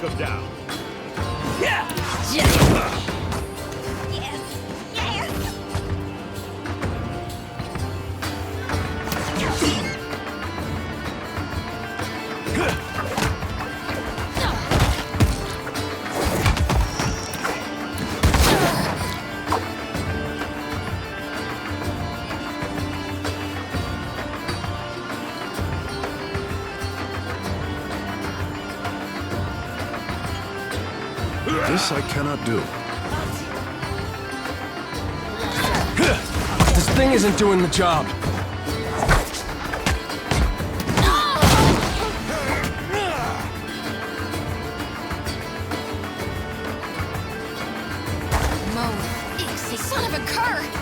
take him down. Yeah! Yes! Yes! This I cannot do. This thing isn't doing the job. Son of a cur!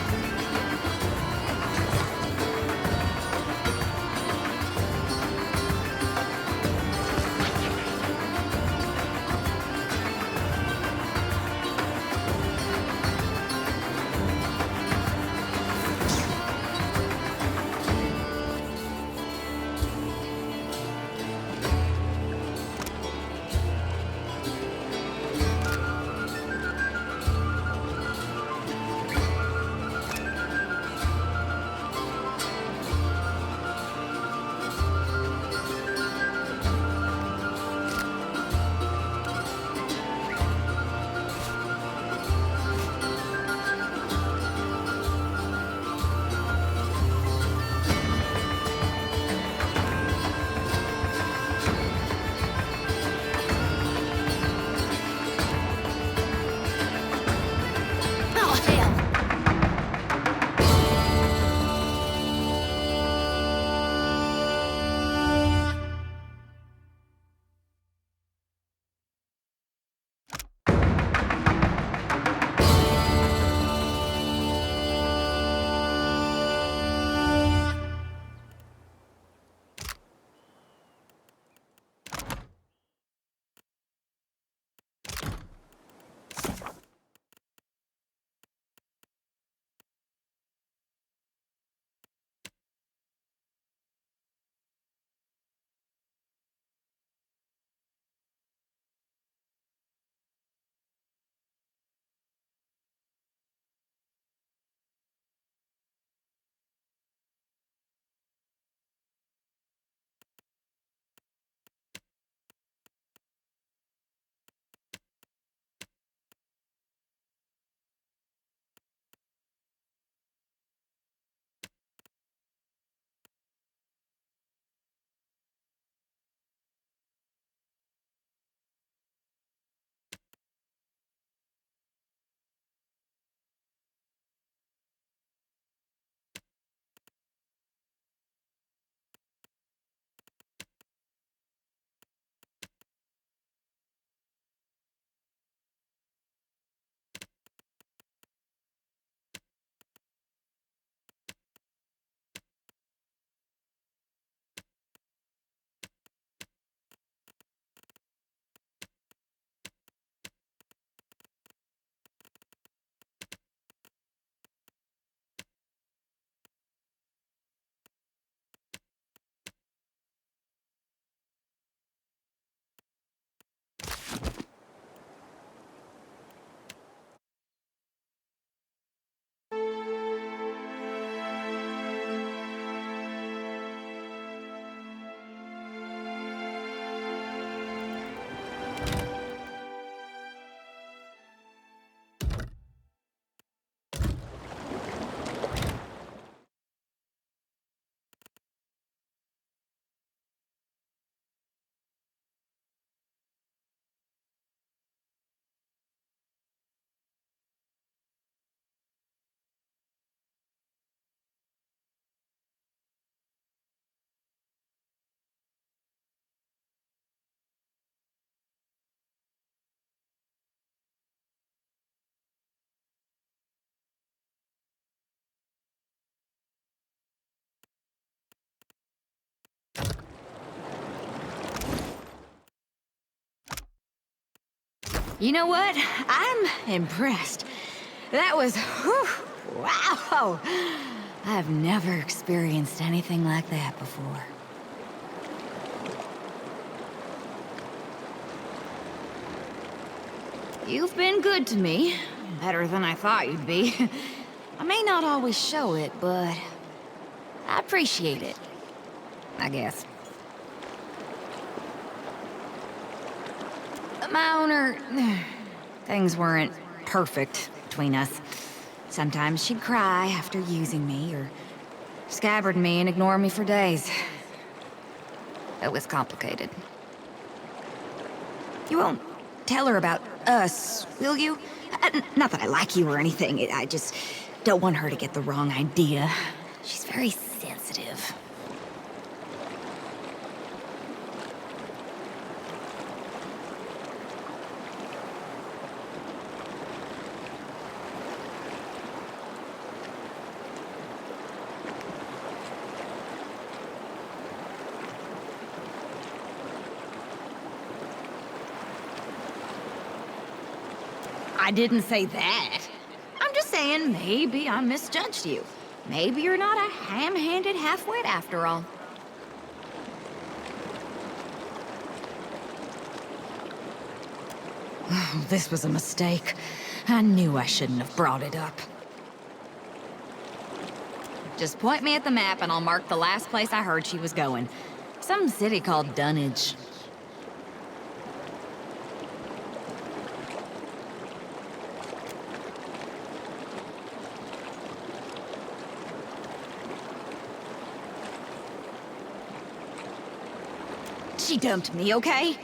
You know what? I'm impressed. That was... whew, wow! I've never experienced anything like that before. You've been good to me. Better than I thought you'd be. I may not always show it, but I appreciate it. I guess. My owner... Things weren't perfect between us. Sometimes she'd cry after using me, or scabbard me and ignore me for days. It was complicated. You won't tell her about us, will you? Not that I like you or anything, I just don't want her to get the wrong idea. She's very sensitive. I didn't say that. I'm just saying maybe I misjudged you. Maybe you're not a ham-handed half-wit after all. Oh, this was a mistake. I knew I shouldn't have brought it up. Just point me at the map and I'll mark the last place I heard she was going. Some city called Dunnage. She dumped me, okay?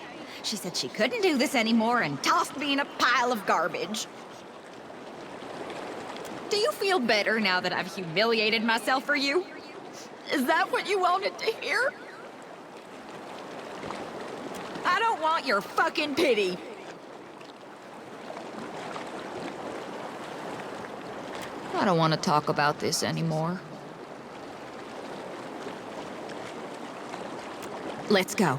She said she couldn't do this anymore and tossed me in a pile of garbage. Do you feel better now that I've humiliated myself for you? Is that what you wanted to hear? I don't want your fucking pity. I don't want to talk about this anymore. Let's go.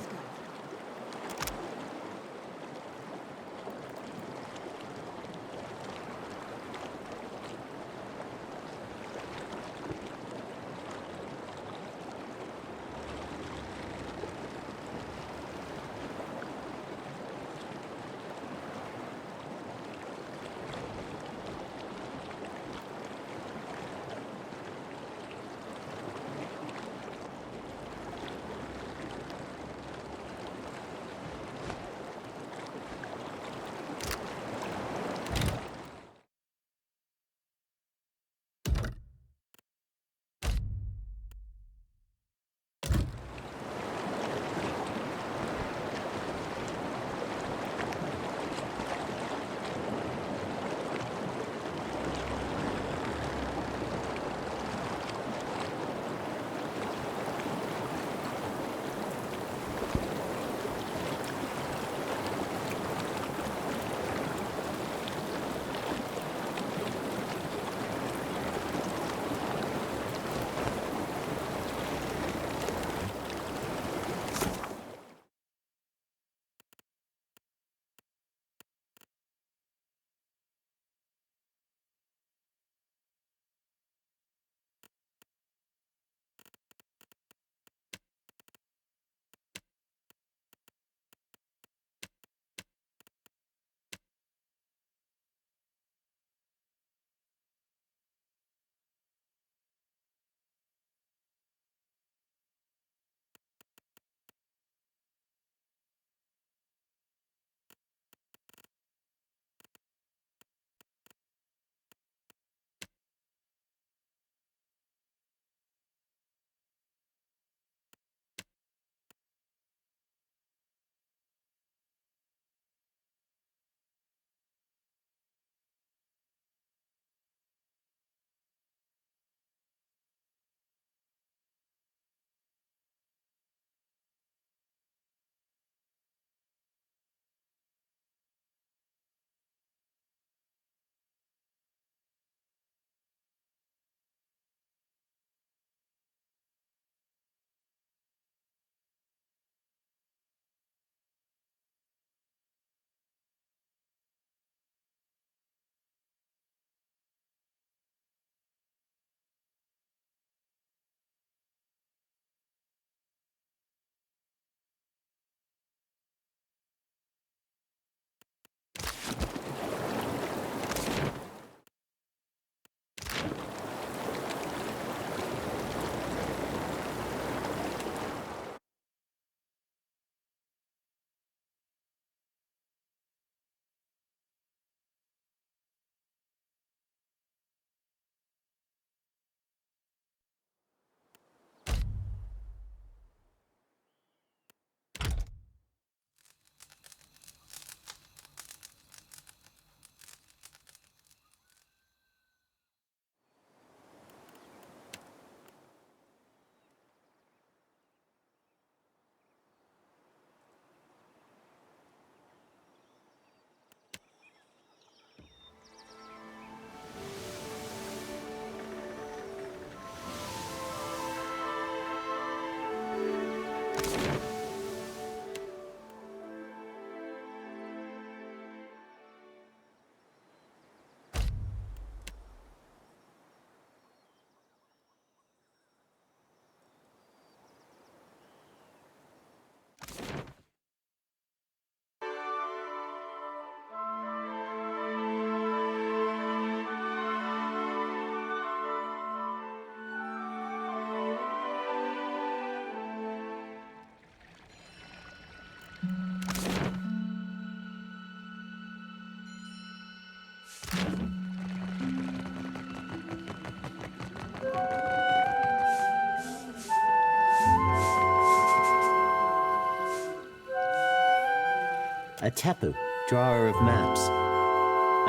a tepu, drawer of maps.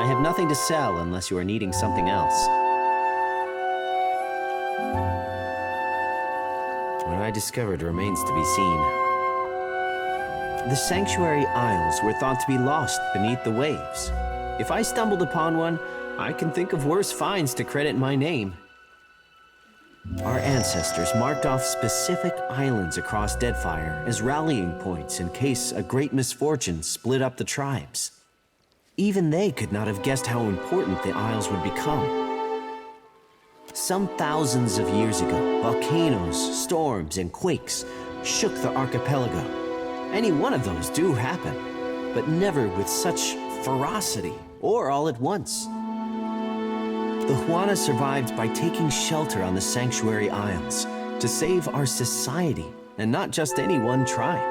I have nothing to sell unless you are needing something else. What I discovered remains to be seen. The Sanctuary Isles were thought to be lost beneath the waves. If I stumbled upon one, I can think of worse finds to credit my name. Our ancestors marked off specific islands across Deadfire as rallying points in case a great misfortune split up the tribes. Even they could not have guessed how important the Isles would become. Some thousands of years ago, volcanoes, storms, and quakes shook the archipelago. Any one of those do happen, but never with such ferocity or all at once. The Huana survived by taking shelter on the Sanctuary Isles to save our society, and not just any one tribe.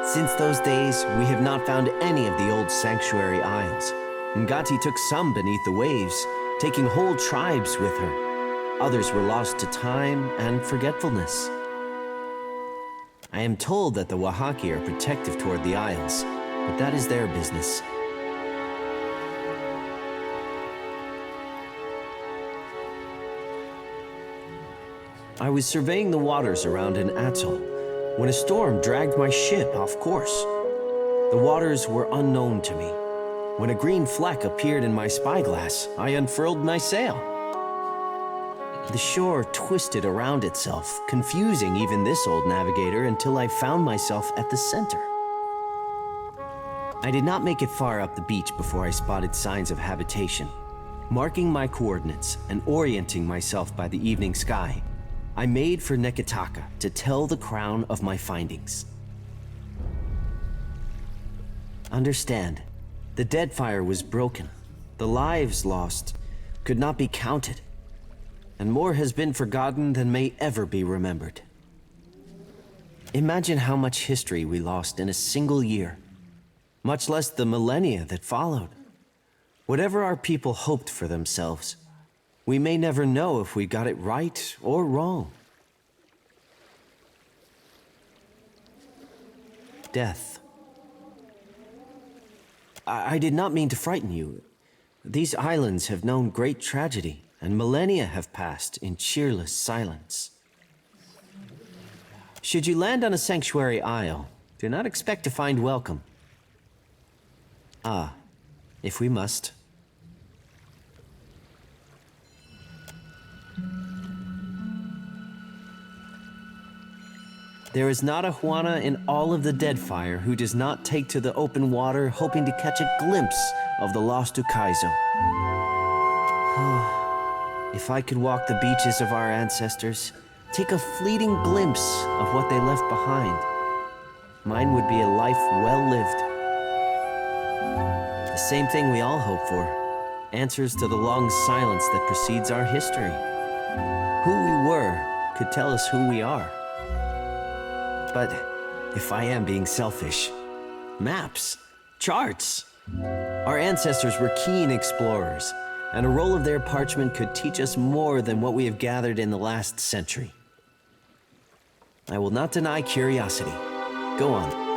Since those days, we have not found any of the old Sanctuary Isles. Ngati took some beneath the waves, taking whole tribes with her. Others were lost to time and forgetfulness. I am told that the Wahaki are protective toward the Isles, but that is their business. I was surveying the waters around an atoll when a storm dragged my ship off course. The waters were unknown to me. When a green fleck appeared in my spyglass, I unfurled my sail. The shore twisted around itself, confusing even this old navigator until I found myself at the center. I did not make it far up the beach before I spotted signs of habitation. Marking my coordinates and orienting myself by the evening sky, I made for Nekitaka to tell the crown of my findings. Understand, the Deadfire was broken. The lives lost could not be counted, and more has been forgotten than may ever be remembered. Imagine how much history we lost in a single year, much less the millennia that followed. Whatever our people hoped for themselves, we may never know if we got it right or wrong. Death. I did not mean to frighten you. These islands have known great tragedy, and millennia have passed in cheerless silence. Should you land on a sanctuary isle, do not expect to find welcome. Ah, if we must. There is not a Huana in all of the Deadfire who does not take to the open water hoping to catch a glimpse of the lost Ukaizo. If I could walk the beaches of our ancestors, take a fleeting glimpse of what they left behind, mine would be a life well lived. The same thing we all hope for, answers to the long silence that precedes our history. Who we were could tell us who we are. But if I am being selfish, maps, charts. Our ancestors were keen explorers, and a roll of their parchment could teach us more than what we have gathered in the last century. I will not deny curiosity. Go on.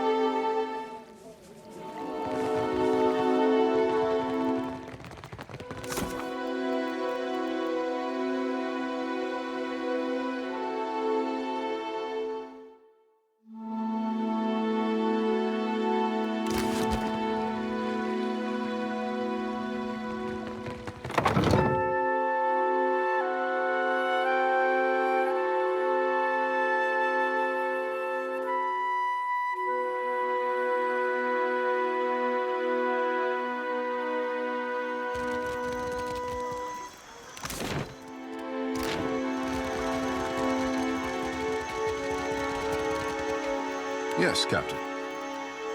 Yes, Captain.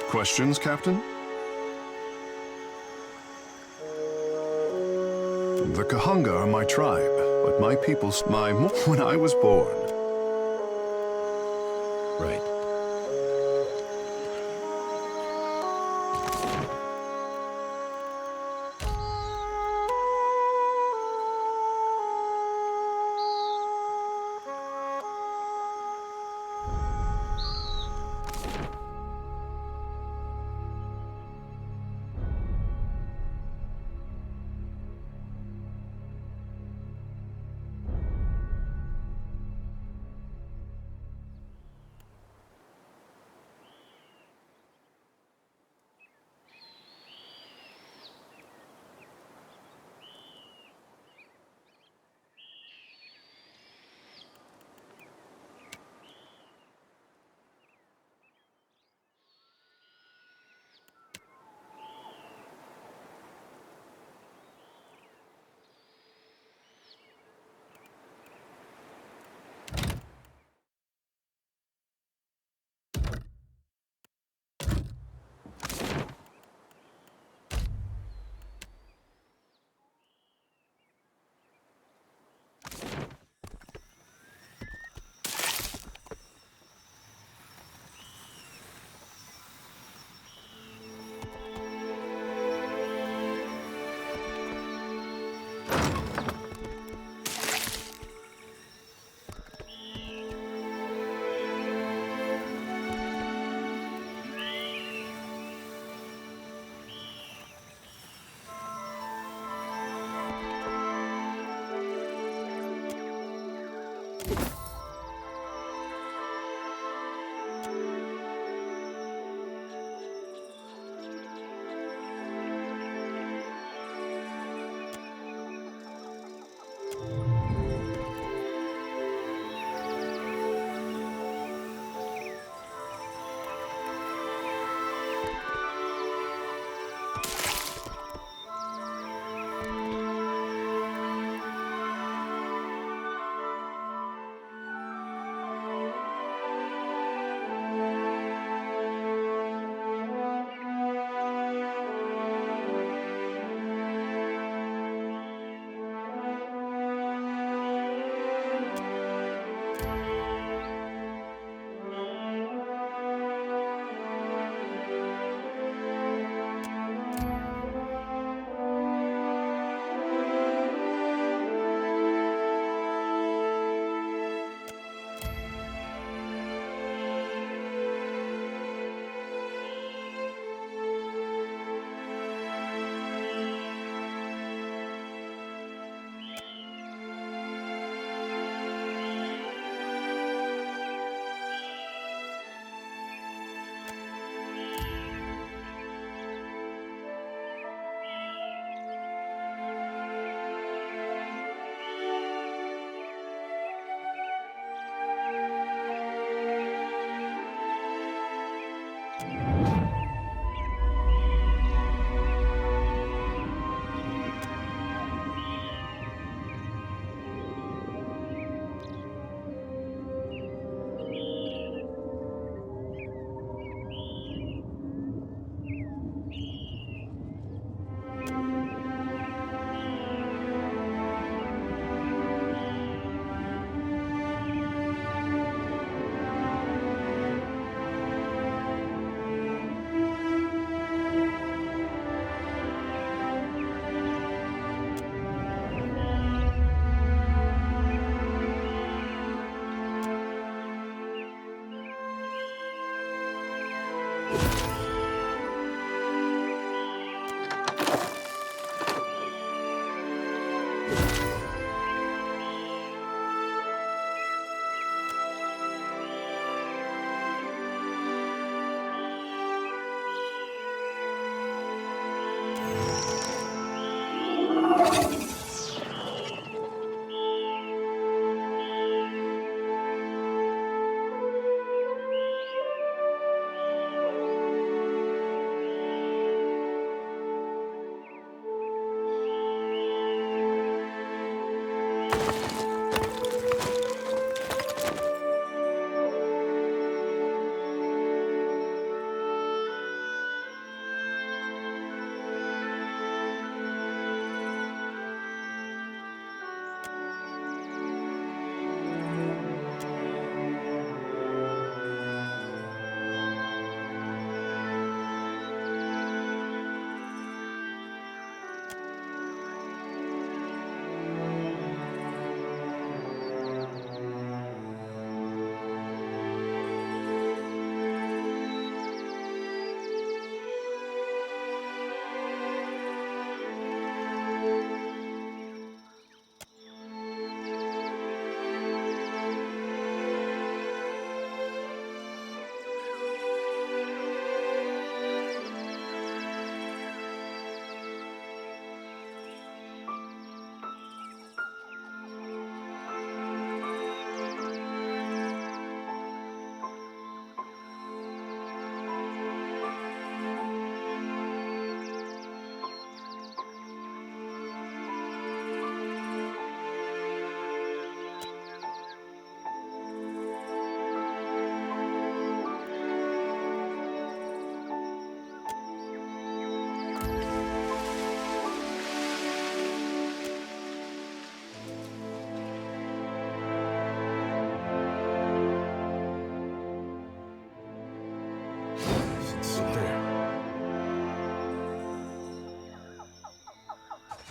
Questions, Captain? The Kahunga are my tribe, but my people's when I was born. Right.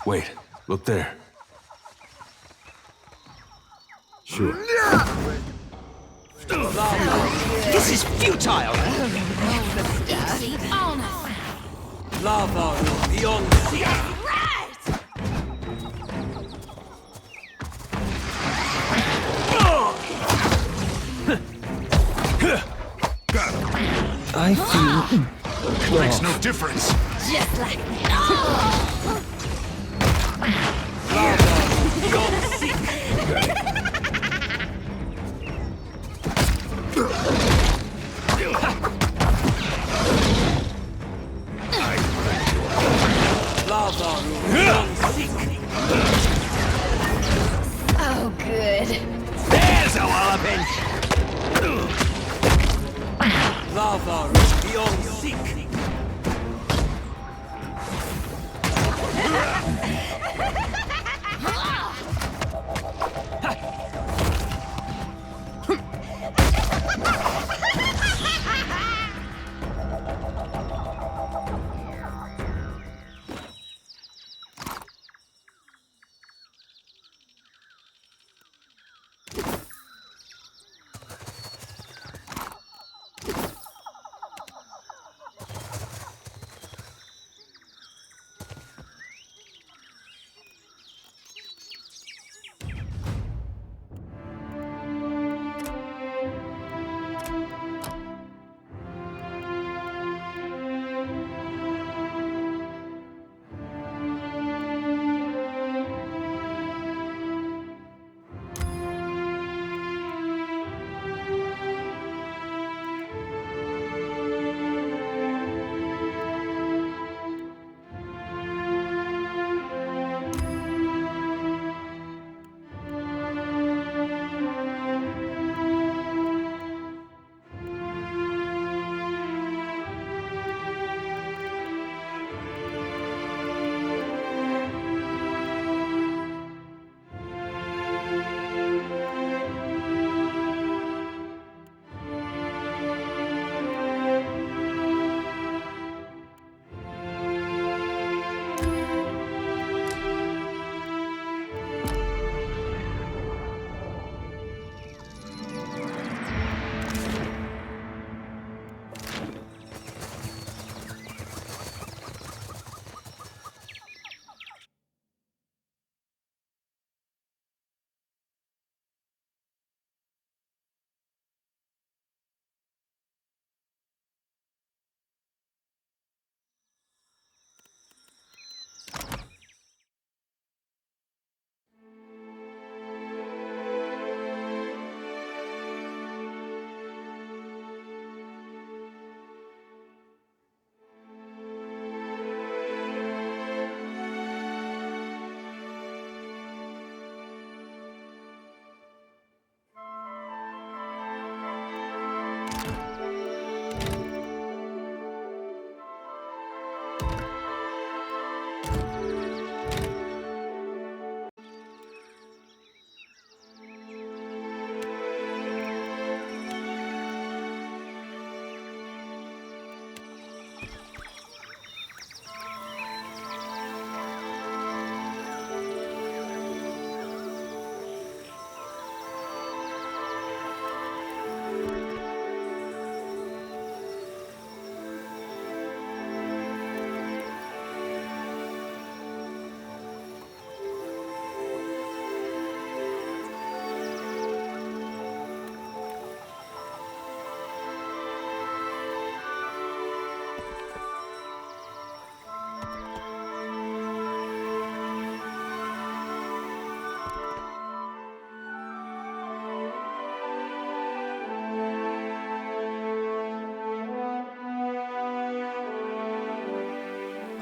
Wait, look there. Sure. This is futile! Lava beyond sea. I feel... Makes no difference. Just like me. Lava beyond sea. Lava beyond sea. Oh, good. There's a walloping! Lava beyond sea.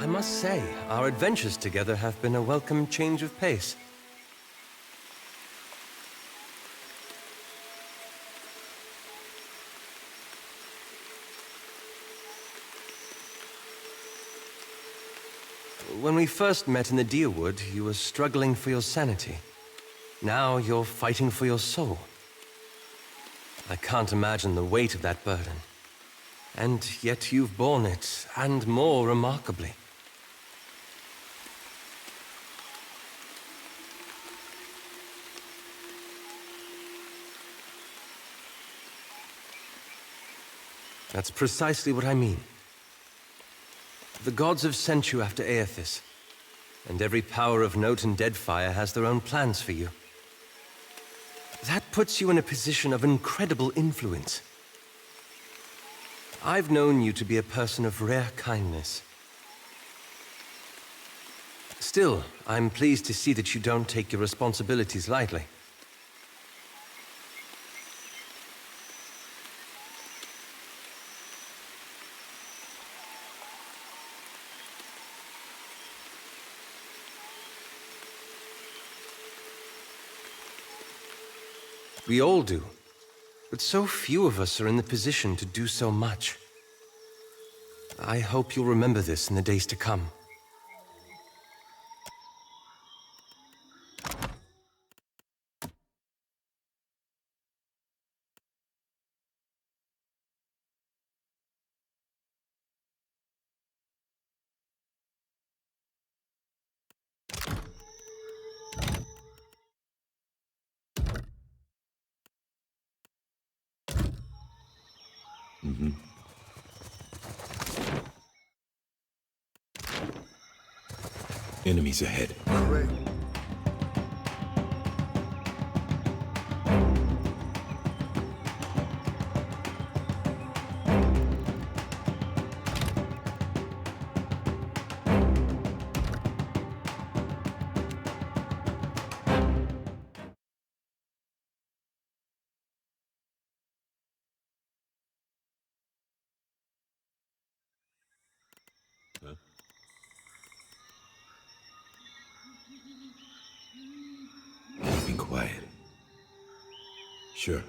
I must say, our adventures together have been a welcome change of pace. When we first met in the Deerwood, you were struggling for your sanity. Now you're fighting for your soul. I can't imagine the weight of that burden. And yet you've borne it, and more remarkably. That's precisely what I mean. The gods have sent you after Aethys, and every power of note in Deadfire has their own plans for you. That puts you in a position of incredible influence. I've known you to be a person of rare kindness. Still, I'm pleased to see that you don't take your responsibilities lightly. We all do, but so few of us are in the position to do so much. I hope you'll remember this in the days to come. Enemies ahead. Great. Keeping quiet. Sure.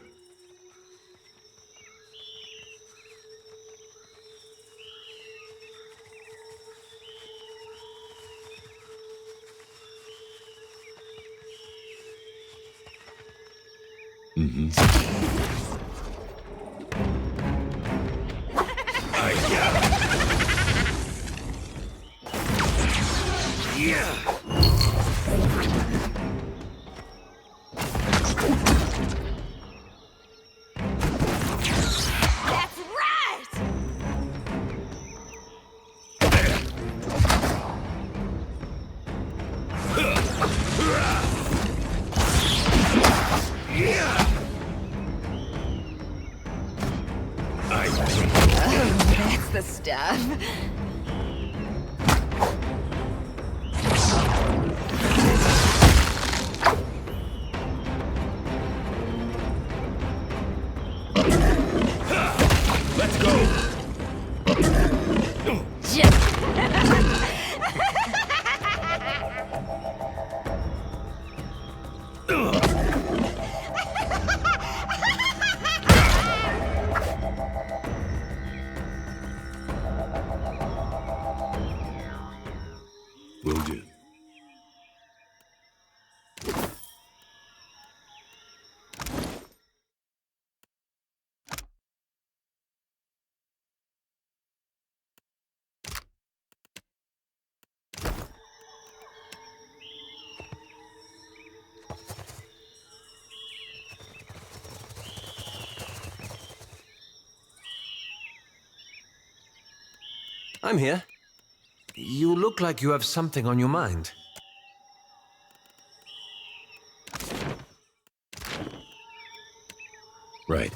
That's right! That's the stuff. Let's go! Will do. I'm here. You look like you have something on your mind. Right.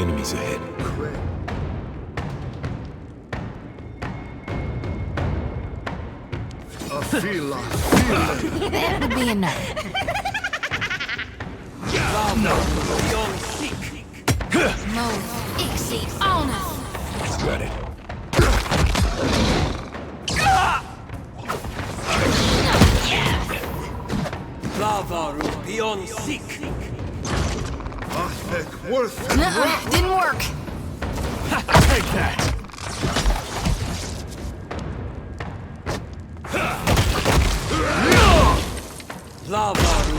Enemies ahead. That would be enough. Beyond seek. Move, Ixie, on us! Got it. Lavaru beyond seek. Didn't work. Take that! Lavaru.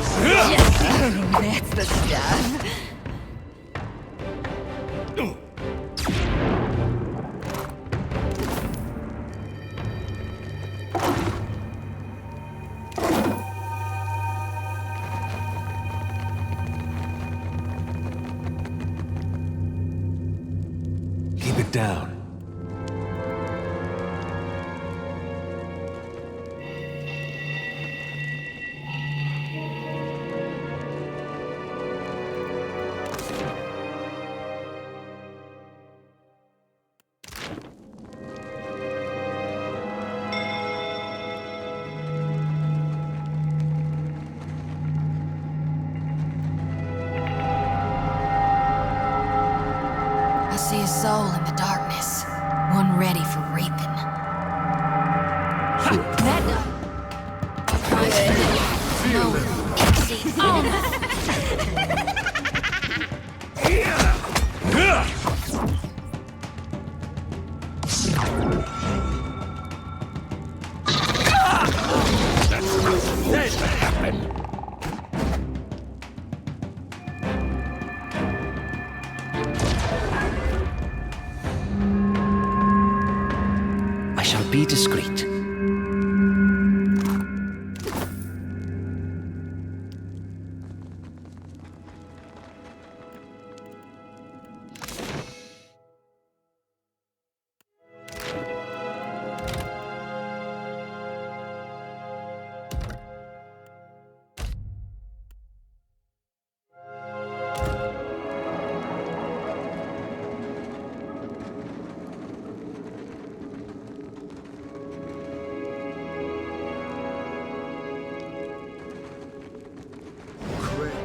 That's the stuff. Keep it down. I see a soul in the darkness, one ready for reaping. That Move, Ixie, on us! I shall be discreet.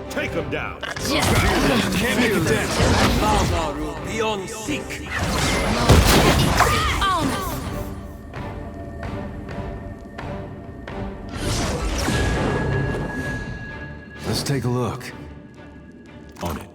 Take him down. Lavaru beyond seek. On us! Let's take a look. On it.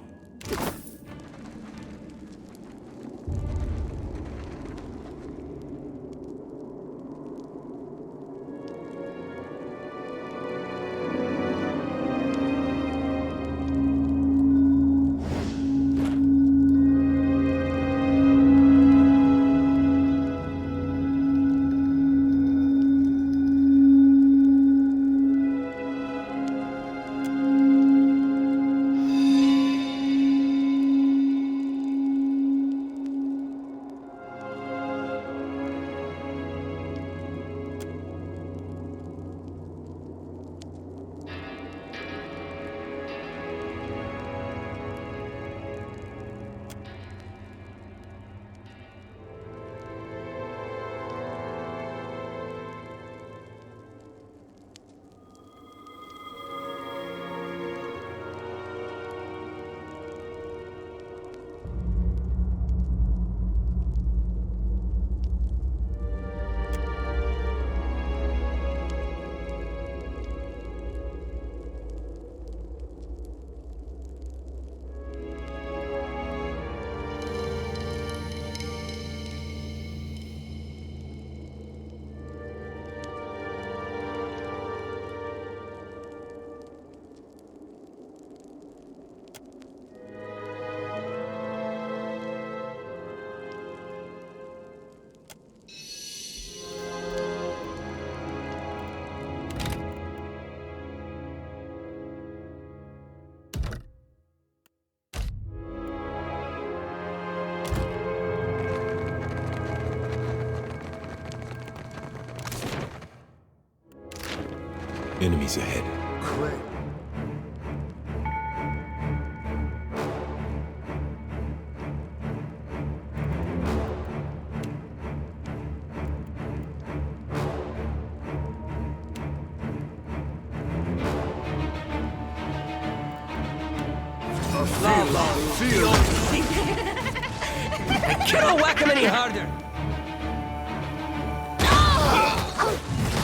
Enemies ahead. Lava root beyond seek. I cannot whack him any harder!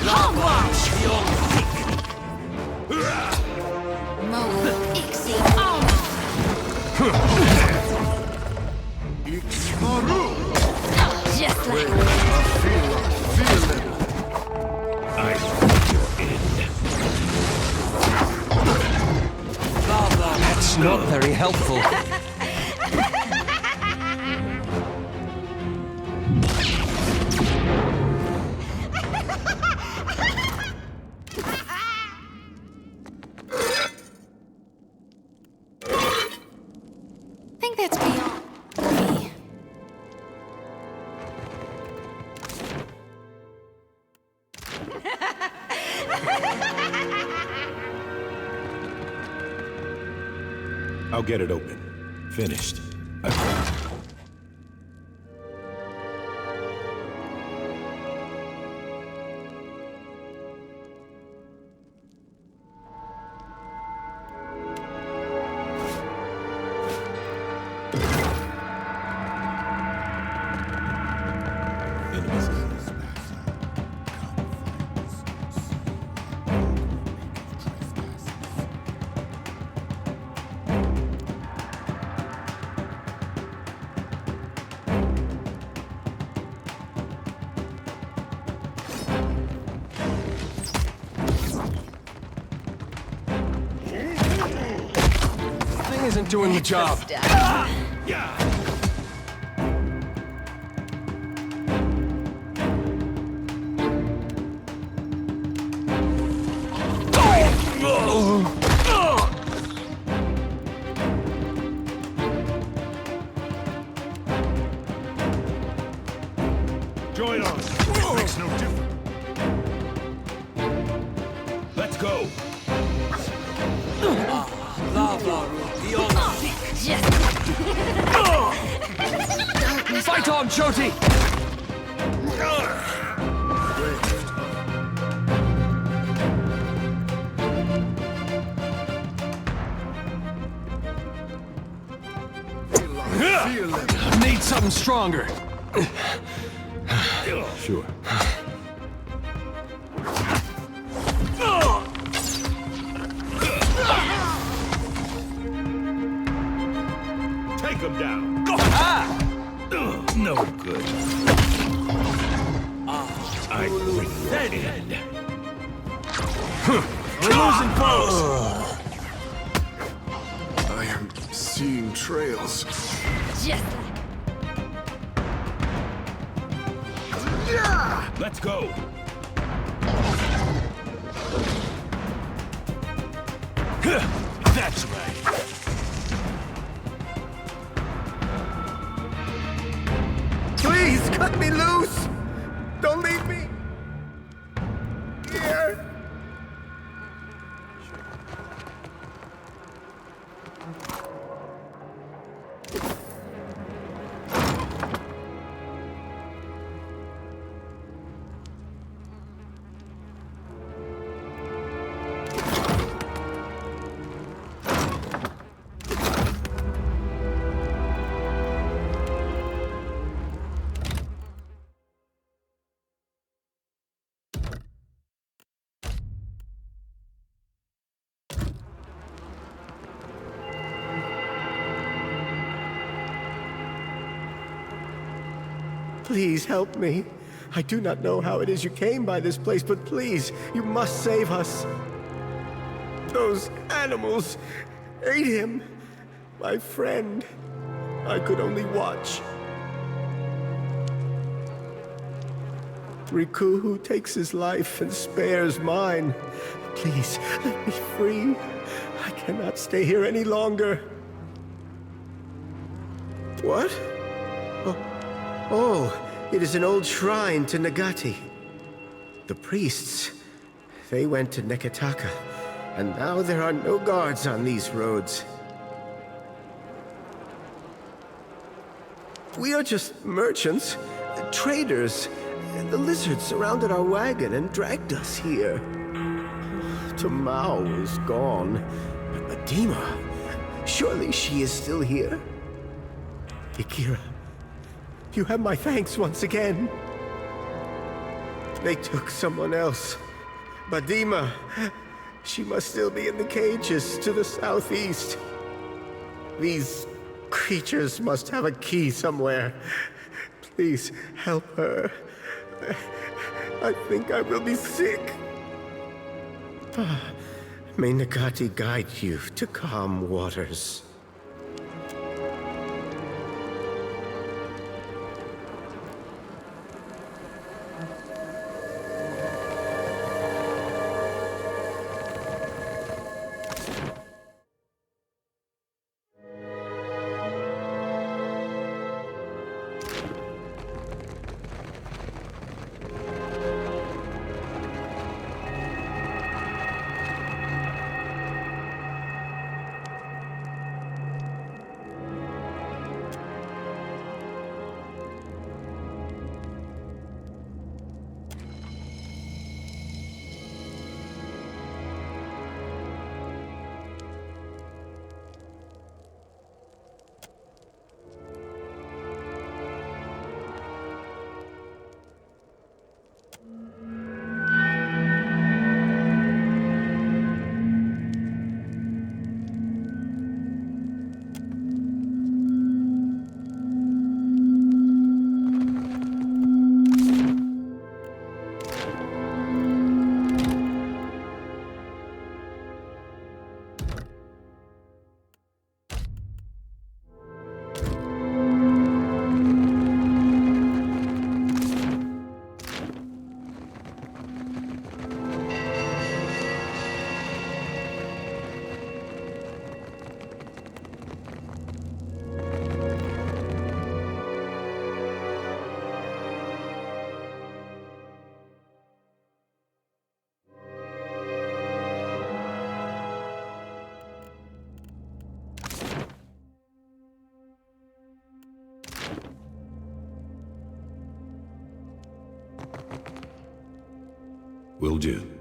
Lava root beyond seek. Just like That's not very helpful. I think that's beyond me. I'll get it open. Finished. Thing isn't doing the job. Join us. It makes no difference. Let's go. Lava root beyond seek. Just Fight on, Choti! Need something stronger. Sure. Take him down. No good. I bring that end. We're losing foes! I am seeing trails. just Let's go. That's right. Please cut me loose! Don't leave me here! Please help me. I do not know how it is you came by this place, but please, you must save us. Those animals ate him. My friend. I could only watch. Riku takes his life and spares mine. Please, let me free. I cannot stay here any longer. What? Oh, it is an old shrine to Nagati. The priests, they went to Neketaka, and now there are no guards on these roads. We are just merchants, traders. The lizard surrounded our wagon and dragged us here. Tamao is gone, but Medima, Surely she is still here? Akira, you have my thanks once again. They took someone else. Badima. She must still be in the cages to the southeast. These creatures must have a key somewhere. Please help her. I think I will be sick. May Nagati guide you to calm waters. Will do.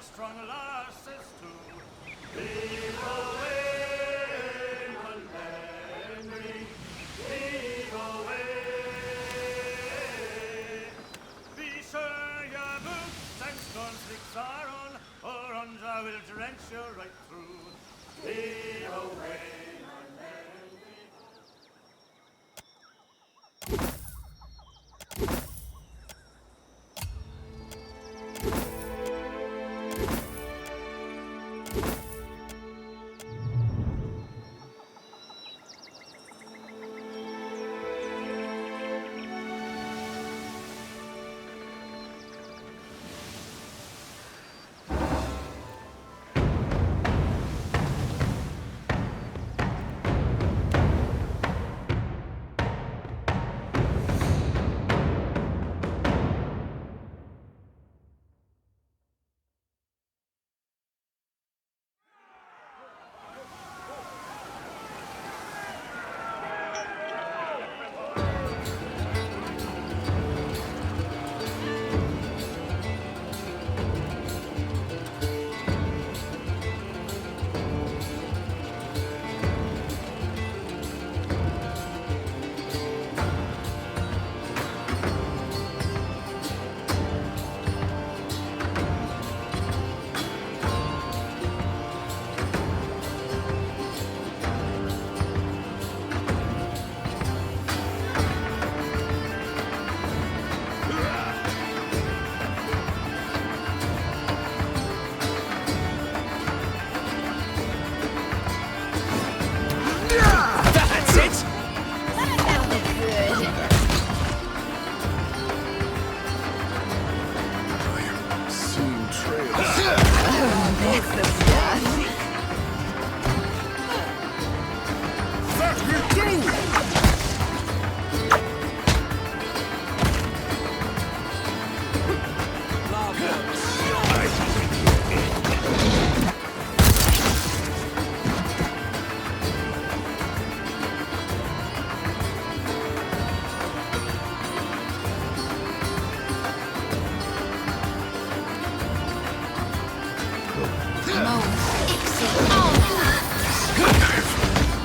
strong lasses too. Lead away, one Henry, lead away. Be sure your boots and storm-slicks are on, or Undra will drench you right through. Lead away.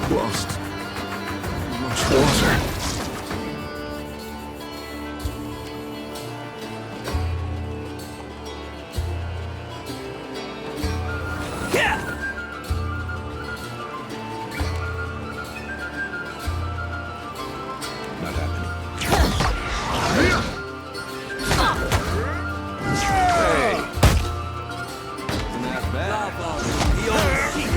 Lost much water. Not happening. Hey! Isn't that bad? Lava beyond seeking.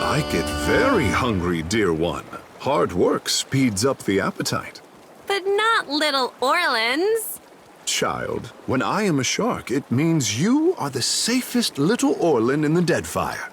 I get very hungry, dear one. Hard work speeds up the appetite. But not little Orleans. Child, when I am a shark, it means you are the safest little Orlin in the Deadfire.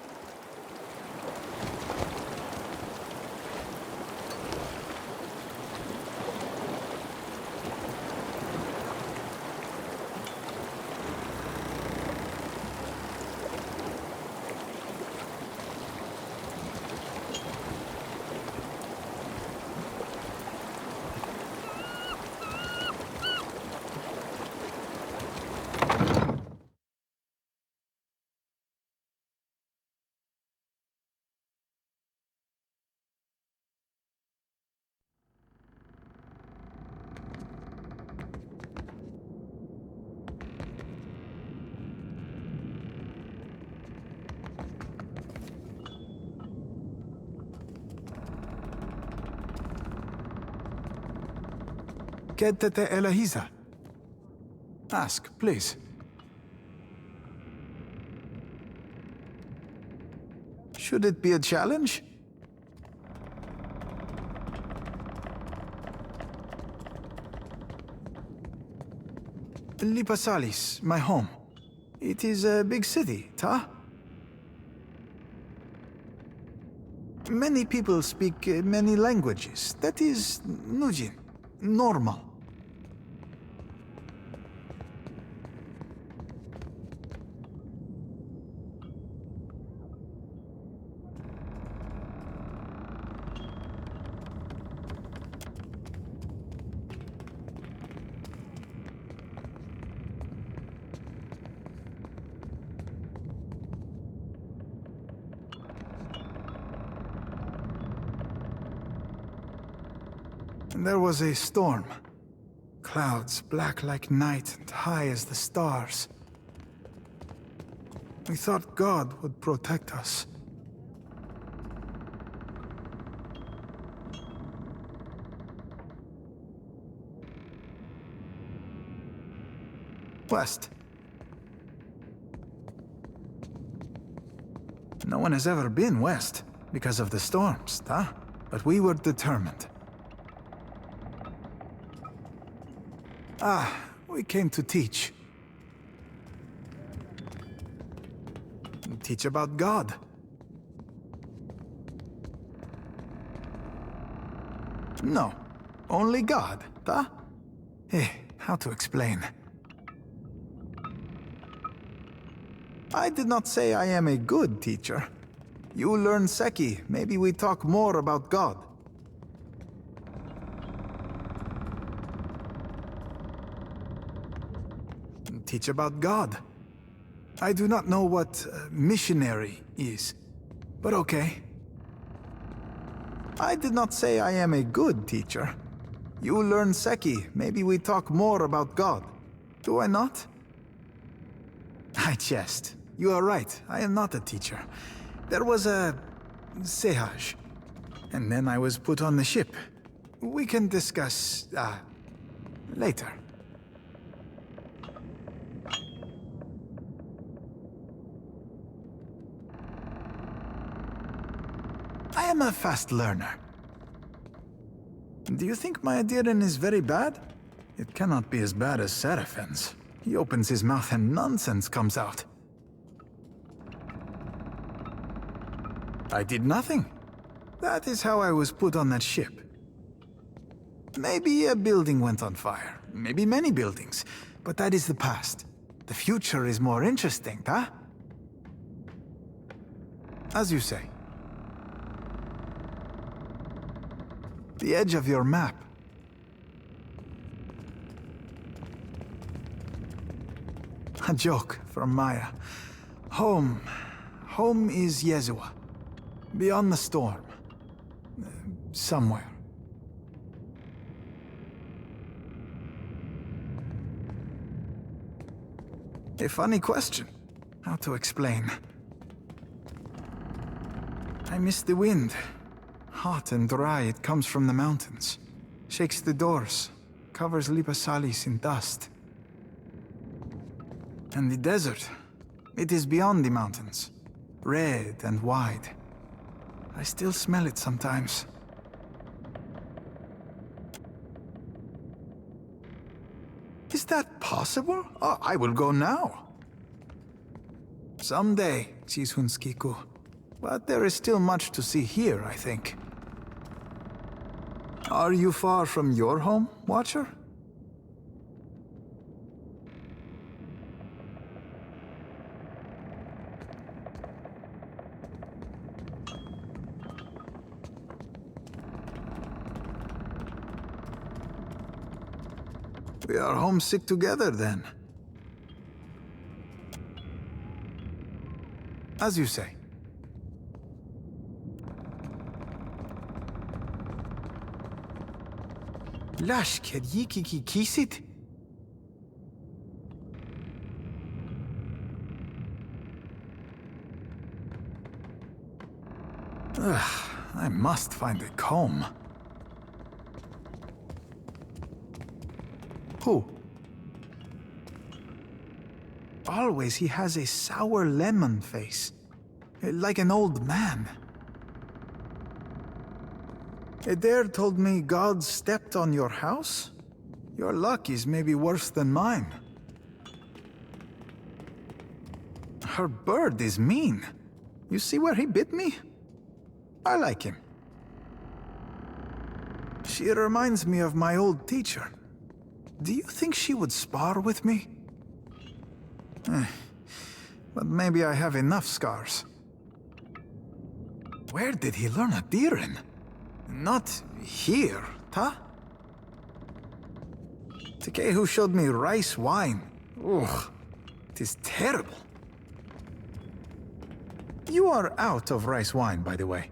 Kedtete Elahiza? Ask, please. Should it be a challenge? Lipasalis, my home. It is a big city, ta? Many people speak many languages. That is Nujin, normal. There was a storm. Clouds black like night and high as the stars. We thought God would protect us. West. No one has ever been west because of the storms, huh? But we were determined. We came to teach. Teach about God. No, only God, huh? How to explain? I did not say I am a good teacher. You learn Seki, maybe we talk more about God. Teach about God. I do not know what missionary is, but okay. I did not say I am a good teacher. You learn Seki, maybe we talk more about God. Do I not? I jest. You are right, I am not a teacher. There was a sehaj, and then I was put on the ship. We can discuss, later. I am a fast learner. Do you think my Adiran is very bad? It cannot be as bad as Seraphin's. He opens his mouth and nonsense comes out. I did nothing. That is how I was put on that ship. Maybe a building went on fire. Maybe many buildings. But that is the past. The future is more interesting, huh? As you say. The edge of your map. A joke from Maya. Home is Yezua. Beyond the storm. Somewhere. A funny question. How to explain? I miss the wind. Hot and dry, it comes from the mountains. Shakes the doors. Covers Lipasalis in dust. And the desert. It is beyond the mountains. Red and wide. I still smell it sometimes. Is that possible? Oh, I will go now. Someday, Chisunskiku. But there is still much to see here, I think. Are you far from your home, Watcher? We are homesick together, then. As you say. Lash Keryiki Kisit? I must find a comb. Who? Always he has a sour lemon face. Like an old man. Adair told me God stepped on your house? Your luck is maybe worse than mine. Her bird is mean. You see where he bit me? I like him. She reminds me of my old teacher. Do you think she would spar with me? But maybe I have enough scars. Where did he learn Adirin? Not here, huh? Tekehu showed me rice wine. Ugh, it is terrible. You are out of rice wine, by the way.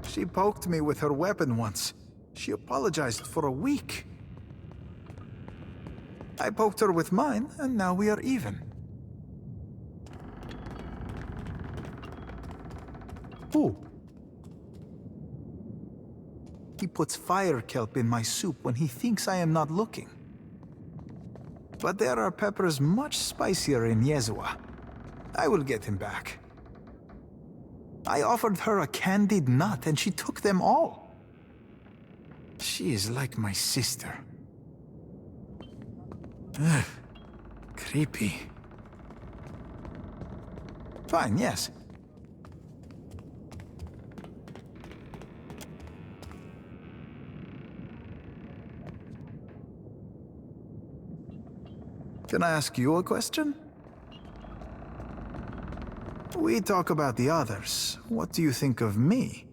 She poked me with her weapon once. She apologized for a week. I poked her with mine, and now we are even. Who? He puts fire kelp in my soup when he thinks I am not looking. But there are peppers much spicier in Yezua. I will get him back. I offered her a candied nut and she took them all. She is like my sister. Ugh, creepy. Fine, yes. Can I ask you a question? We talk about the others. What do you think of me?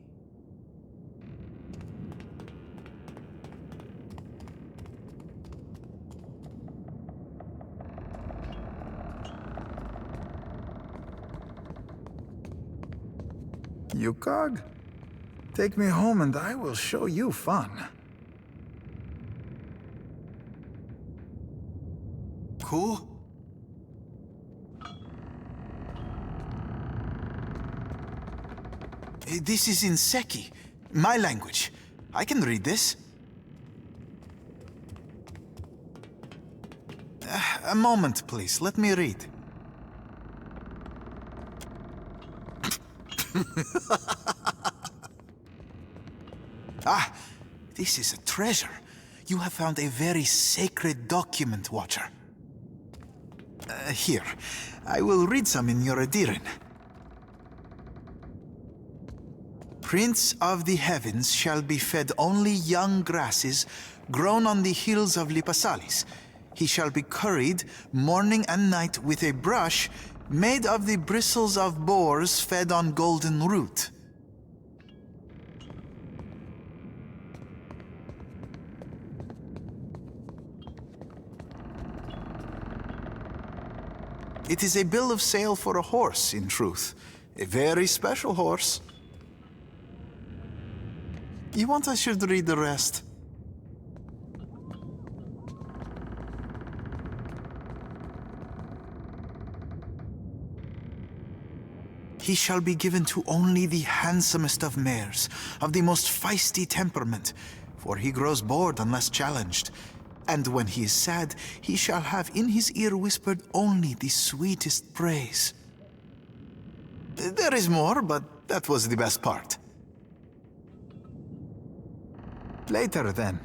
Yukog? Take me home and I will show you fun. Cool? This is in Seki, my language. I can read this. A moment, please. Let me read. Ah, this is a treasure. You have found a very sacred document, Watcher. Here, I will read some in your Adirin. Prince of the heavens shall be fed only young grasses grown on the hills of Lipasalis. He shall be curried morning and night with a brush made of the bristles of boars fed on golden root. It is a bill of sale for a horse, in truth. A very special horse. You want I should read the rest? He shall be given to only the handsomest of mares, of the most feisty temperament, for he grows bored unless challenged. And when he is sad, he shall have in his ear whispered only the sweetest praise. There is more, but that was the best part. Later, then.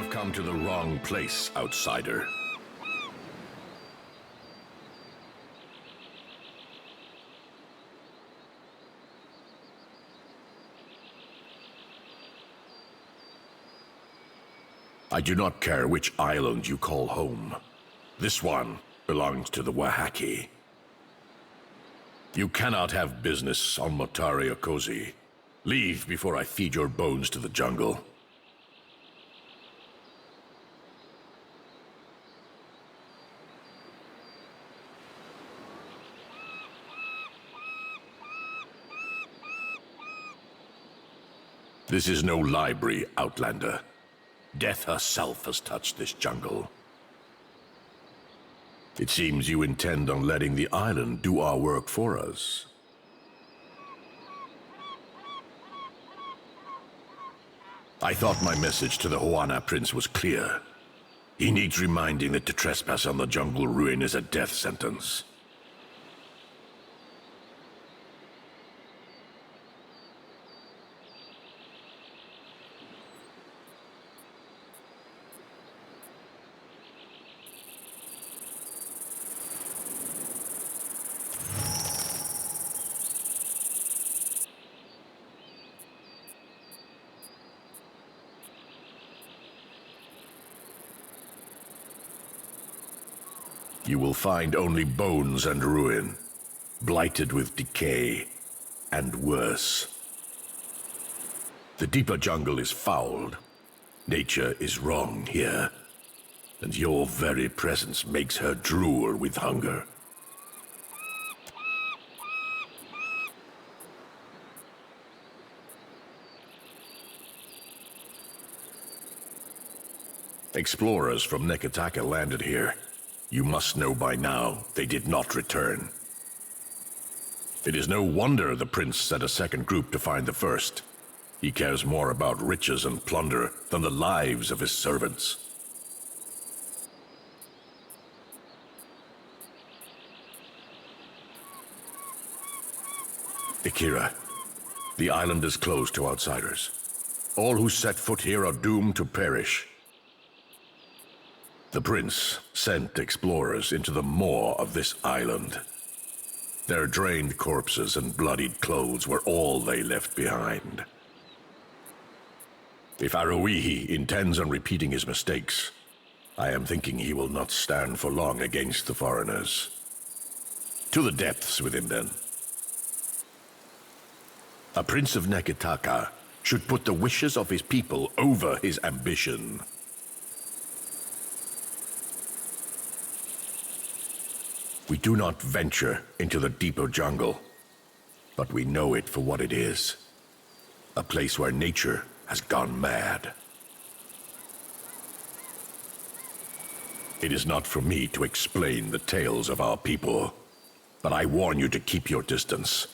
have come to the wrong place, outsider. I do not care which island you call home. This one belongs to the Wahaki. You cannot have business on Motare Okozi. Leave before I feed your bones to the jungle. This is no library, Outlander. Death herself has touched this jungle. It seems you intend on letting the island do our work for us. I thought my message to the Huana Prince was clear. He needs reminding that to trespass on the jungle ruin is a death sentence. You will find only bones and ruin, blighted with decay, and worse. The deeper jungle is fouled. Nature is wrong here, and your very presence makes her drool with hunger. Explorers from Neketaka landed here. You must know by now they did not return. It is no wonder the prince sent a second group to find the first. He cares more about riches and plunder than the lives of his servants. Akira, the island is closed to outsiders. All who set foot here are doomed to perish. The prince sent explorers into the maw of this island. Their drained corpses and bloodied clothes were all they left behind. If Aruihi intends on repeating his mistakes, I am thinking he will not stand for long against the foreigners. To the depths with him, then. A prince of Neketaka should put the wishes of his people over his ambition. We do not venture into the deeper jungle, but we know it for what it is. A place where nature has gone mad. It is not for me to explain the tales of our people, but I warn you to keep your distance.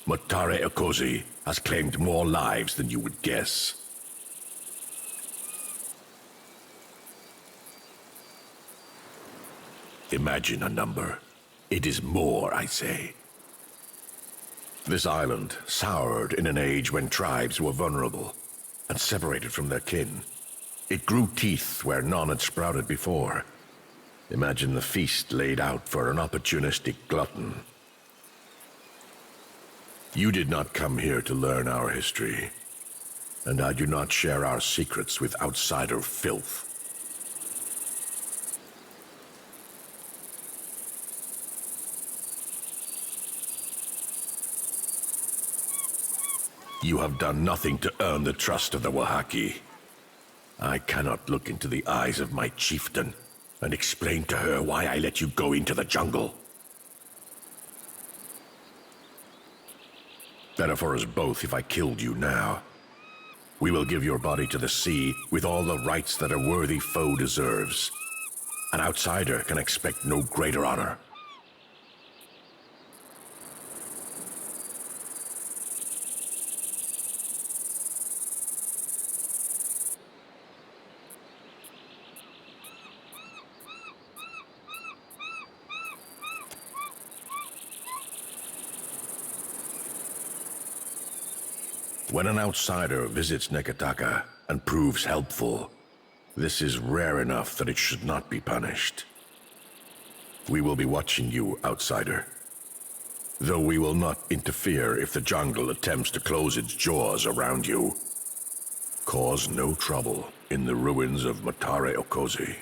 Motare Okozi has claimed more lives than you would guess. Imagine a number. It is more, I say. This island soured in an age when tribes were vulnerable and separated from their kin. It grew teeth where none had sprouted before. Imagine the feast laid out for an opportunistic glutton. You did not come here to learn our history, and I do not share our secrets with outsider filth. You have done nothing to earn the trust of the Wahaki. I cannot look into the eyes of my chieftain and explain to her why I let you go into the jungle. Better for us both if I killed you now. We will give your body to the sea with all the rights that a worthy foe deserves. An outsider can expect no greater honor. When an outsider visits Neketaka and proves helpful, This is rare enough that it should not be punished. We will be watching you, outsider. Though we will not interfere if the jungle attempts to close its jaws around you. Cause no trouble in the ruins of Matare Okozi.